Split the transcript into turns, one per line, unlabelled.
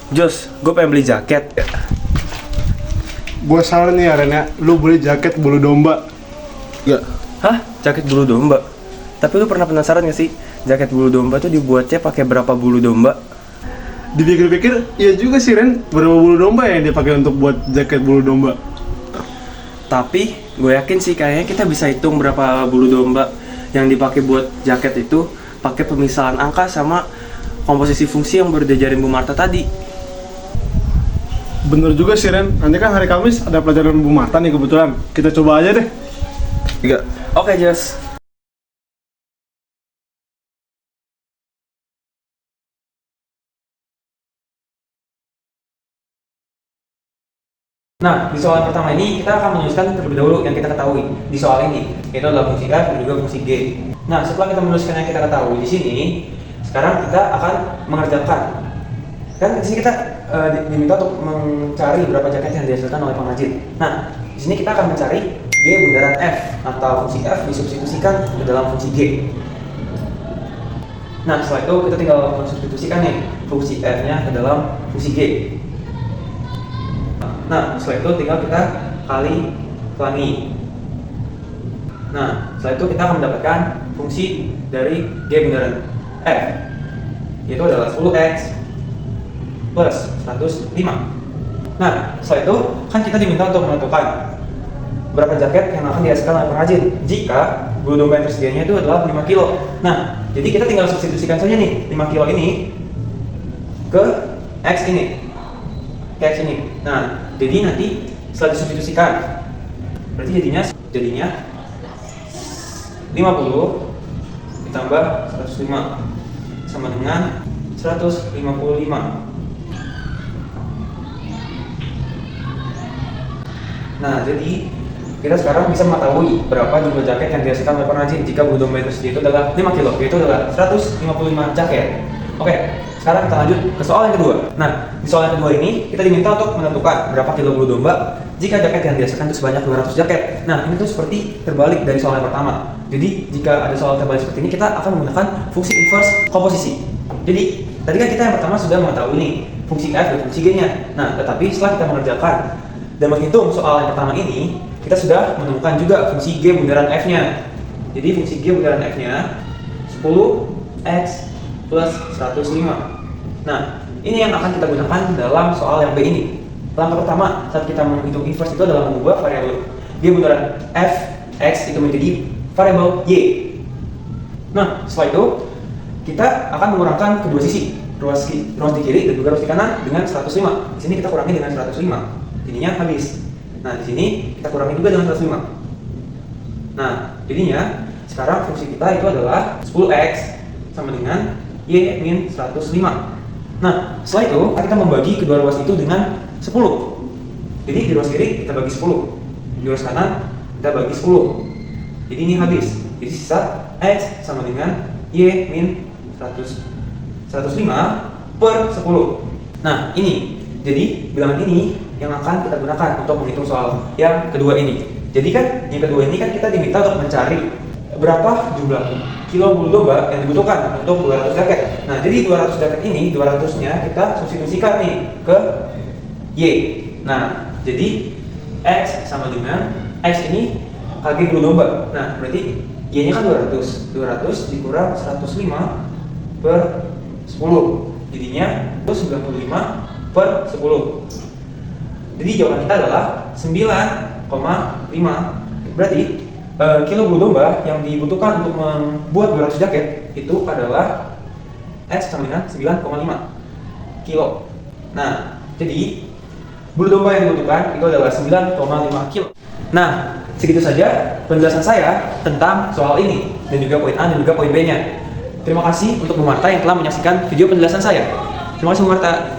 Jos, gue pengen beli jaket.
Gue salah nih Aren ya, lu beli jaket bulu domba.
Ya. Hah? Jaket bulu domba? Tapi lu pernah penasaran gak sih? Jaket bulu domba tuh dibuatnya pakai berapa bulu domba?
Dipikir-pikir, iya juga sih Ren, berapa bulu domba yang dipakai untuk buat jaket bulu domba?
Tapi gue yakin sih kayaknya kita bisa hitung berapa bulu domba yang dipakai buat jaket itu pakai pemisahan angka sama komposisi fungsi yang baru diajarin Bu Marta tadi.
Bener juga sih Ren, nanti kan hari Kamis ada pelajaran Bu Marta nih kebetulan. Kita coba aja deh.
Iya. Oke, Jos. Nah, di soal pertama ini kita akan menuliskan terlebih dahulu yang kita ketahui di soal ini, yaitu adalah fungsi F dan juga fungsi G. Nah, setelah kita menuliskan yang kita ketahui di sini, sekarang kita akan mengerjakan. Kan di sini kita diminta untuk mencari berapa jaket yang dihasilkan oleh pengrajin. Nah, di sini kita akan mencari G bundaran F atau fungsi F disubstitusikan ke dalam fungsi G. Nah, setelah itu kita tinggal mensubstitusikan nih fungsi F-nya ke dalam fungsi G. Nah, setelah itu tinggal kita pelangi. Nah, setelah itu kita akan mendapatkan fungsi dari G bundaran F, yaitu adalah 10x plus 105. Nah, setelah itu kan kita diminta untuk menentukan berapa jaket yang akan dihasilkan oleh pengrajin jika bulu domba yang tersedianya itu adalah 5 kilo. Nah, jadi kita tinggal substitusikan saja nih 5 kilo ini ke X ini. Nah, jadi nanti setelah disubstitusikan berarti jadinya 50 ditambah 105 sama dengan 155. Nah, jadi kita sekarang bisa mengetahui berapa jumlah jaket yang dihasilkan oleh pengrajin jika bulu domba itu sendiri itu adalah 5 kilo, yaitu adalah 155 jaket. Oke, sekarang kita lanjut ke soal yang kedua. Nah, di soal yang kedua ini kita diminta untuk menentukan berapa kilo bulu domba jika jaket yang dihasilkan itu sebanyak 200 jaket. Nah, ini tuh seperti terbalik dari soal yang pertama. Jadi, jika ada soal terbalik seperti ini, kita akan menggunakan fungsi inverse komposisi. Jadi, tadi kan kita yang pertama sudah mengetahui nih fungsi F dan fungsi G-nya. Nah, tetapi setelah kita mengerjakan dan menghitung soal yang pertama ini, kita sudah menemukan juga fungsi G bundaran F-nya. Jadi, fungsi G bundaran F-nya 10x plus 105. Nah, ini yang akan kita gunakan dalam soal yang B ini. Langkah pertama saat kita menghitung inverse itu adalah mengubah variabel G bundaran F X itu menjadi variabel Y. Nah, setelah itu kita akan mengurangkan kedua sisi, ruas di kiri dan juga ruas di kanan dengan 105. Di sini kita kurangi dengan 105. Jadinya habis. Nah, di sini kita kurangi juga dengan 105. Nah, jadinya sekarang fungsi kita itu adalah 10x sama dengan Y min 105. Nah, setelah itu kita membagi kedua ruas itu dengan 10. Jadi di ruas kiri kita bagi 10, di ruas kanan kita bagi 10. Jadi ini habis. Jadi sisa X sama dengan Y min 105 per 10. Nah, ini. Jadi bilangan ini yang akan kita gunakan untuk menghitung soal yang kedua ini. Jadi kan yang kedua ini kan kita diminta untuk mencari berapa jumlah kilo bulu domba yang dibutuhkan untuk 200 jaket. Nah, jadi 200 jaket ini, 200-nya kita substitusikan nih ke Y. Nah, jadi X sama dengan X ini kali bulu domba. Nah, berarti Y-nya kan 200. 200 dikurang 105 per 10. Jadinya 95 per 10. Jadi jawaban kita adalah 9,5. Berarti kilo bulu domba yang dibutuhkan untuk membuat 200 jaket itu adalah X sama dengan 9,5 kilo. Nah, jadi bulu domba yang dibutuhkan itu adalah 9,5 kilo. Nah, segitu saja penjelasan saya tentang soal ini dan juga poin A dan juga poin B-nya. Terima kasih untuk Bu Marta yang telah menyaksikan video penjelasan saya. Terima kasih Bu Marta.